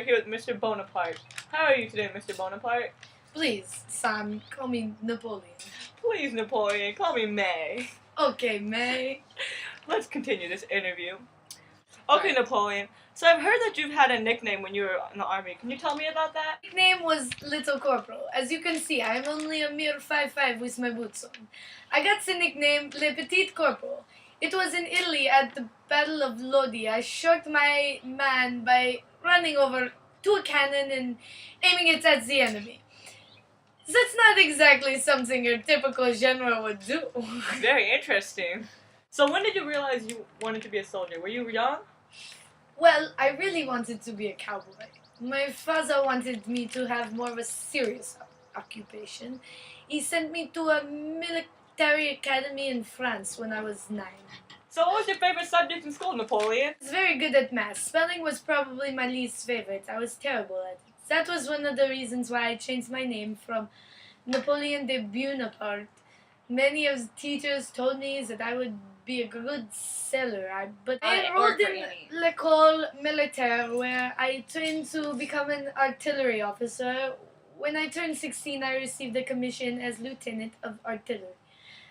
we're here with Mr. Bonaparte. How are you today, Mr. Bonaparte? Please, Sam, call me Napoleon. Please, Napoleon, call me May. Okay, May. Let's continue this interview. Okay, Napoleon, so I've heard that you've had a nickname when you were in the army. Can you tell me about that? My nickname was Little Corporal. As you can see, I am only a mere 5'5" with my boots on. I got the nickname Le Petit Corporal. It was in Italy at the Battle of Lodi. I shocked my man by running over to a cannon and aiming it at the enemy. That's not exactly something your typical general would do. Very interesting. So when did you realize you wanted to be a soldier? Were you young? Well, I really wanted to be a cowboy. My father wanted me to have more of a serious occupation. He sent me to a military academy in France when I was 9. So what was your favorite subject in school, Napoleon? I was very good at math. Spelling was probably my least favorite. I was terrible at it. That was one of the reasons why I changed my name from Napoleon de Bonaparte. Many of the teachers told me that I would be a good sailor, but I enrolled in l'École Militaire, where I trained to become an artillery officer. When I turned 16, I received a commission as lieutenant of artillery.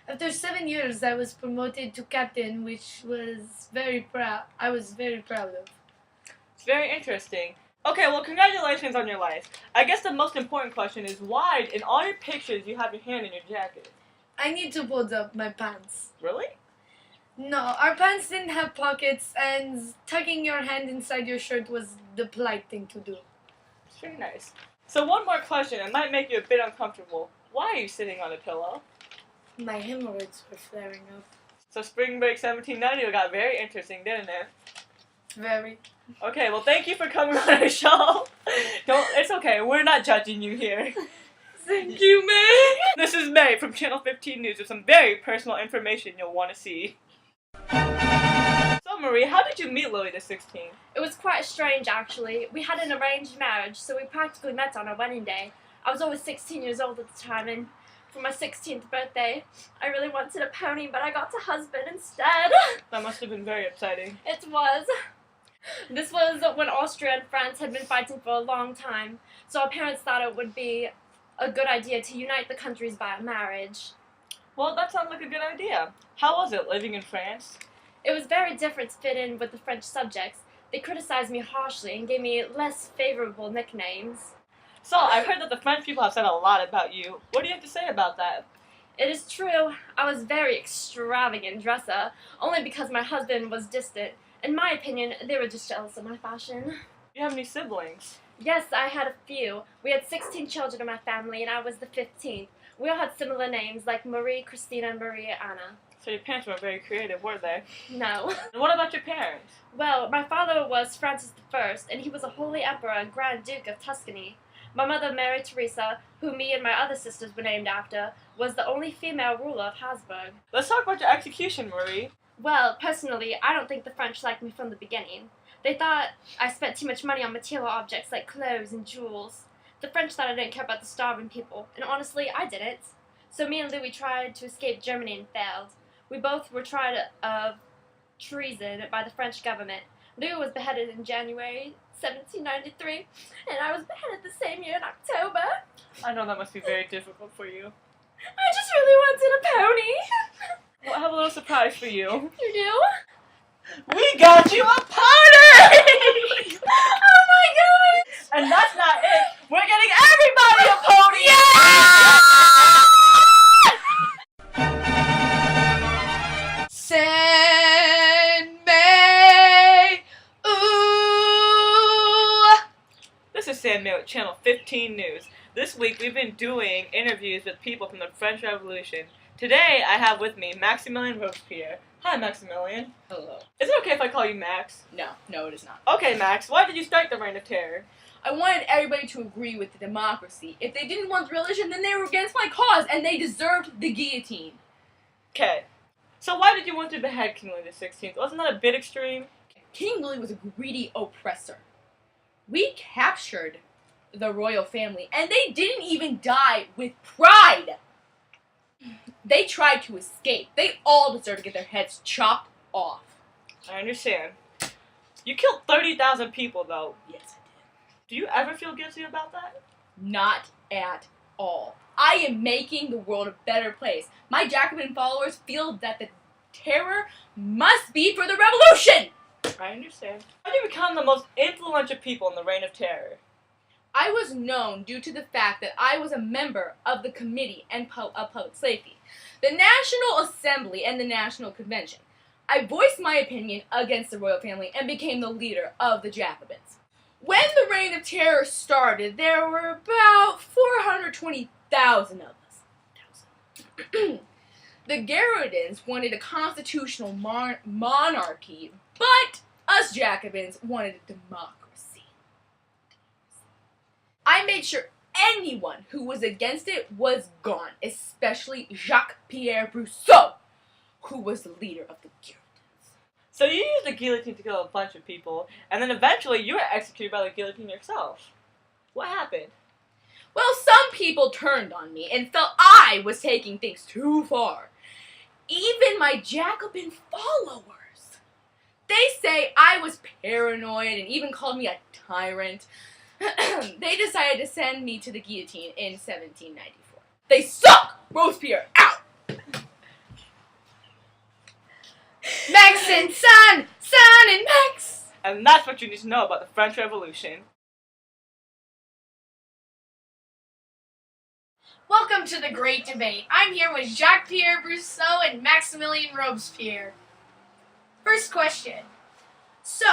After 7 years, I was promoted to captain, which I was very proud of. It's very interesting. Okay, well, congratulations on your life. I guess the most important question is why, in all your pictures, you have your hand in your jacket? I need to pull up my pants. Really? No, our pants didn't have pockets, and tucking your hand inside your shirt was the polite thing to do. It's very nice. So one more question, it might make you a bit uncomfortable. Why are you sitting on a pillow? My hemorrhoids were flaring up. So Spring Break 1790 got very interesting, didn't it? Very. Okay, well, thank you for coming on our show. It's okay, we're not judging you here. Thank you, May. This is May from Channel 15 News with some very personal information you'll want to see. So, Marie, how did you meet Louis XVI? It was quite strange, actually. We had an arranged marriage, so we practically met on our wedding day. I was only 16 years old at the time, and for my 16th birthday, I really wanted a pony, but I got a husband instead. That must have been very upsetting. It was. This was when Austria and France had been fighting for a long time, so our parents thought it would be a good idea to unite the countries by a marriage. Well, that sounds like a good idea. How was it living in France? It was very different to fit in with the French subjects. They criticized me harshly and gave me less favorable nicknames. So, I've heard that the French people have said a lot about you. What do you have to say about that? It is true, I was a very extravagant dresser, only because my husband was distant. In my opinion, they were just jealous of my fashion. Do you have any siblings? Yes, I had a few. We had 16 children in my family, and I was the 15th. We all had similar names, like Marie, Christina, and Maria Anna. So your parents weren't very creative, were they? No. And what about your parents? Well, my father was Francis I, and he was a Holy Emperor and Grand Duke of Tuscany. My mother, Mary Teresa, who me and my other sisters were named after, was the only female ruler of Habsburg. Let's talk about your execution, Marie. Well, personally, I don't think the French liked me from the beginning. They thought I spent too much money on material objects like clothes and jewels. The French thought I didn't care about the starving people, and honestly, I didn't. So me and Louis tried to escape Germany and failed. We both were tried of treason by the French government. Louis was beheaded in January 1793, and I was beheaded the same year in October. I know that must be very difficult for you. I just really wanted a pony. Well, I have a little surprise for you. You do? We got you a pony! Oh my god! And that's not it. We're getting everybody a pony! Yeah! Send May, ooh. This is Sam May with Channel 15 News. This week we've been doing interviews with people from the French Revolution. Today I have with me Maximilien Robespierre. Hi, Maximilien. Hello. Is it okay if I call you Max? No, it is not. Okay, Max. Why did you start the Reign of Terror? I wanted everybody to agree with the democracy. If they didn't want religion, then they were against my cause, and they deserved the guillotine. Okay. So why did you want to behead King Louis XVI? Wasn't that a bit extreme? King Louis was a greedy oppressor. We captured the royal family, and they didn't even die with pride. They tried to escape. They all deserve to get their heads chopped off. I understand. You killed 30,000 people, though. Yes, I Do you ever feel guilty about that? Not at all. I am making the world a better place. My Jacobin followers feel that the terror must be for the revolution. I understand. How did you become the most influential people in the Reign of Terror? I was known due to the fact that I was a member of the Committee of Public Safety, the National Assembly, and the National Convention. I voiced my opinion against the royal family and became the leader of the Jacobins. When the Reign of Terror started, there were about 420,000 of us. The Garridans wanted a constitutional monarchy, but us Jacobins wanted a democracy. I made sure anyone who was against it was gone, especially Jacques-Pierre Rousseau, who was the leader of the Garridans. So you used the guillotine to kill a bunch of people, and then eventually you were executed by the guillotine yourself. What happened? Well, some people turned on me and felt I was taking things too far. Even my Jacobin followers. They say I was paranoid and even called me a tyrant. They decided to send me to the guillotine in 1794. They suck! Robespierre, out! Max and Son! Son and Max! And that's what you need to know about the French Revolution. Welcome to the Great Debate. I'm here with Jacques-Pierre Rousseau and Maximilien Robespierre. First question. So,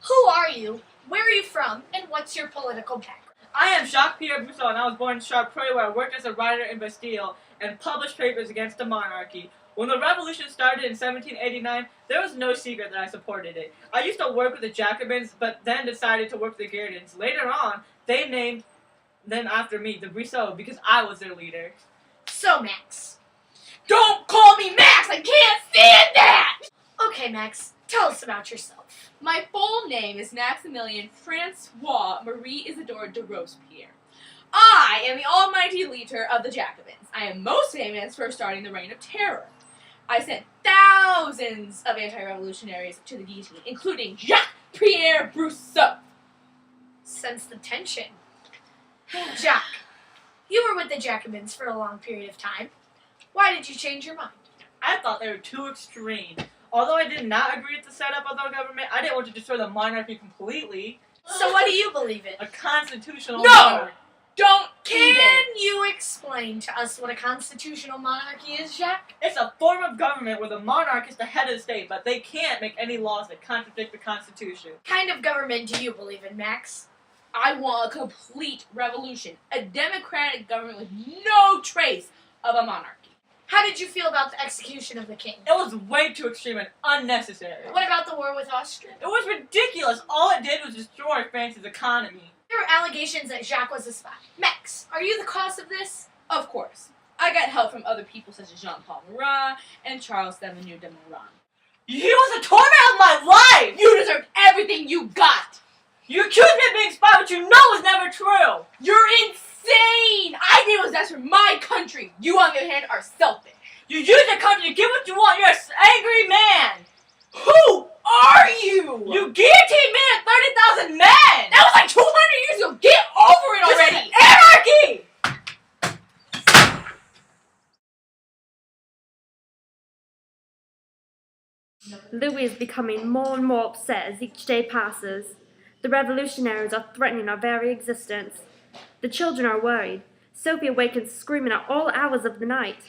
who are you, where are you from, and what's your political background? I am Jacques-Pierre Rousseau, and I was born in Chartres, where I worked as a writer in Bastille and published papers against the monarchy. When the revolution started in 1789, there was no secret that I supported it. I used to work with the Jacobins, but then decided to work with the Garridans. Later on, they named them after me, the Rousseau, because I was their leader. So, Max. Don't call me Max! I can't stand that! Okay, Max, tell us about yourself. My full name is Maximilien Francois Marie Isidore de Robespierre. I am the almighty leader of the Jacobins. I am most famous for starting the Reign of Terror. I sent thousands of anti-revolutionaries to the guillotine, including Jacques-Pierre Rousseau. Sense the tension. Jacques, you were with the Jacobins for a long period of time. Why did you change your mind? I thought they were too extreme. Although I did not agree with the setup of the government, I didn't want to destroy the monarchy completely. So what do you believe in? A constitutional No! monarchy. Don't Can you explain to us what a constitutional monarchy is, Jacques? It's a form of government where the monarch is the head of the state, but they can't make any laws that contradict the Constitution. What kind of government do you believe in, Max? I want a complete revolution. A democratic government with no trace of a monarchy. How did you feel about the execution of the king? It was way too extreme and unnecessary. What about the war with Austria? It was ridiculous. All it did was destroy France's economy. There were allegations that Jacques was a spy. Max, are you the cause of this? Of course. I got help from other people such as Jean-Paul Marat and Charles Devenu de Moran. He was the torment of my life! You deserved everything you got! You accused me of being a spy, which you know was never true! You're insane! I did what's best for my country. You, on the other hand, are selfish. You use your country to get what you want. You're an angry man! Who are you? You guillotined me and 30,000 men! That was like 200 years ago! Get over it already! This is anarchy! Louis is becoming more and more upset as each day passes. The revolutionaries are threatening our very existence. The children are worried. Sophie awakens screaming at all hours of the night.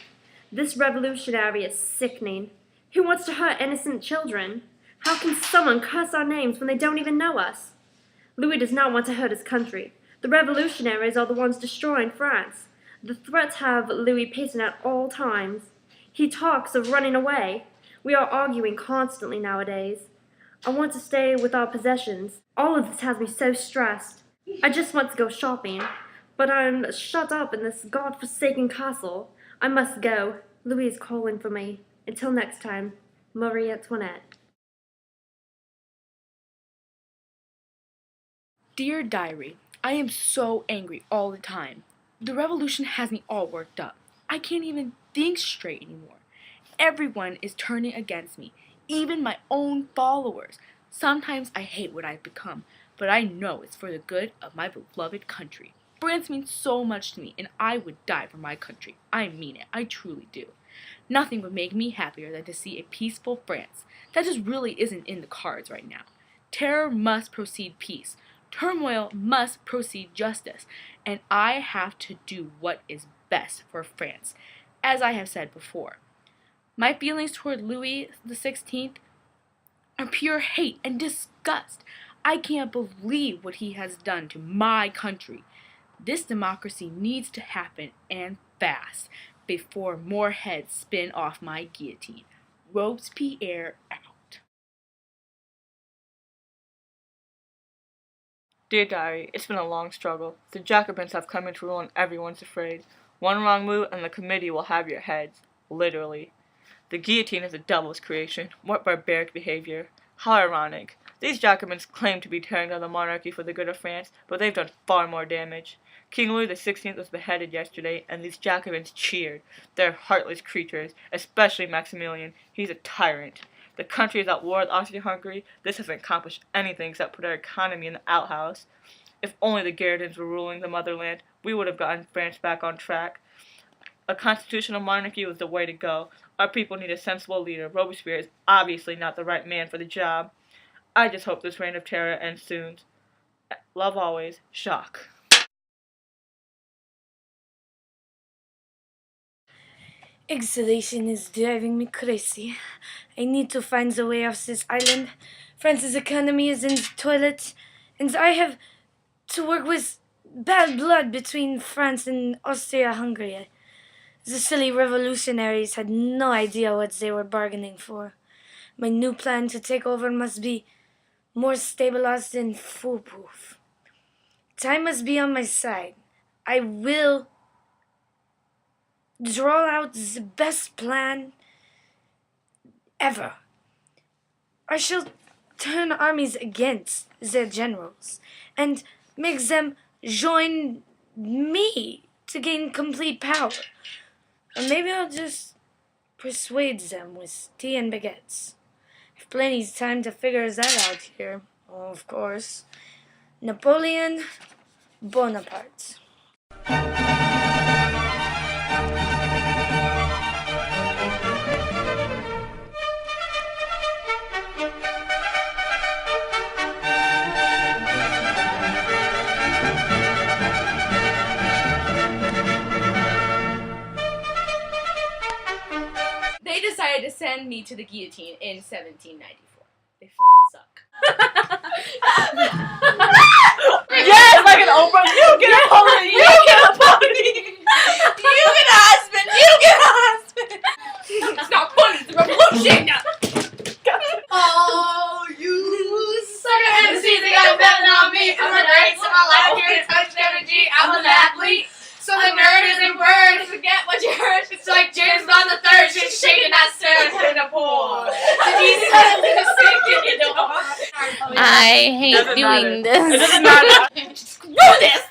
This revolutionary is sickening. Who wants to hurt innocent children? How can someone curse our names when they don't even know us? Louis does not want to hurt his country. The revolutionaries are the ones destroying France. The threats have Louis pacing at all times. He talks of running away. We are arguing constantly nowadays. I want to stay with our possessions. All of this has me so stressed. I just want to go shopping, but I'm shut up in this god-forsaken castle. I must go. Louis is calling for me. Until next time, Marie Antoinette. Dear Diary, I am so angry all the time. The revolution has me all worked up. I can't even think straight anymore. Everyone is turning against me, even my own followers. Sometimes I hate what I've become, but I know it's for the good of my beloved country. France means so much to me, and I would die for my country. I mean it. I truly do. Nothing would make me happier than to see a peaceful France. That just really isn't in the cards right now. Terror must precede peace. Turmoil must precede justice. And I have to do what is best for France, as I have said before. My feelings toward Louis XVI are pure hate and disgust. I can't believe what he has done to my country. This democracy needs to happen, and fast, before more heads spin off my guillotine. Robespierre out. Dear Diary, it's been a long struggle. The Jacobins have come into rule and everyone's afraid. One wrong move and the committee will have your heads. Literally. The guillotine is a devil's creation. What barbaric behavior. How ironic. These Jacobins claim to be tearing down the monarchy for the good of France, but they've done far more damage. King Louis XVI was beheaded yesterday, and these Jacobins cheered. They're heartless creatures, especially Maximilian. He's a tyrant. The country is at war with Austria-Hungary. This hasn't accomplished anything except put our economy in the outhouse. If only the Garridons were ruling the motherland, we would have gotten France back on track. A constitutional monarchy was the way to go. Our people need a sensible leader. Robespierre is obviously not the right man for the job. I just hope this reign of terror ends soon. Love always, Jacques. Exhalation is driving me crazy. I need to find a way off this island. France's economy is in the toilet, and I have to work with bad blood between France and Austria-Hungary. The silly revolutionaries had no idea what they were bargaining for. My new plan to take over must be more stabilized and foolproof. Time must be on my side. I will draw out the best plan ever. I shall turn armies against their generals and make them join me to gain complete power. Or maybe I'll just persuade them with tea and baguettes. I've plenty of time to figure that out here. Oh, of course. Napoleon Bonaparte. They decided to send me to the guillotine in 1794. They fucking suck. Yes, like an Oprah. You get a pony. You get a pony. You get a husband! You get a husband! It's not funny, it's a revolution! Oh, you sucker MCs, they got betting on me. I'm a nerd, so my life here touched energy. I'm an athlete, so the nerd isn't word. Forget what you heard. It's like James Bond the Third, just shaking that stern in the pool. Did you suddenly sink in your door? I hate Doesn't doing matter. this. It doesn't matter. Screw this!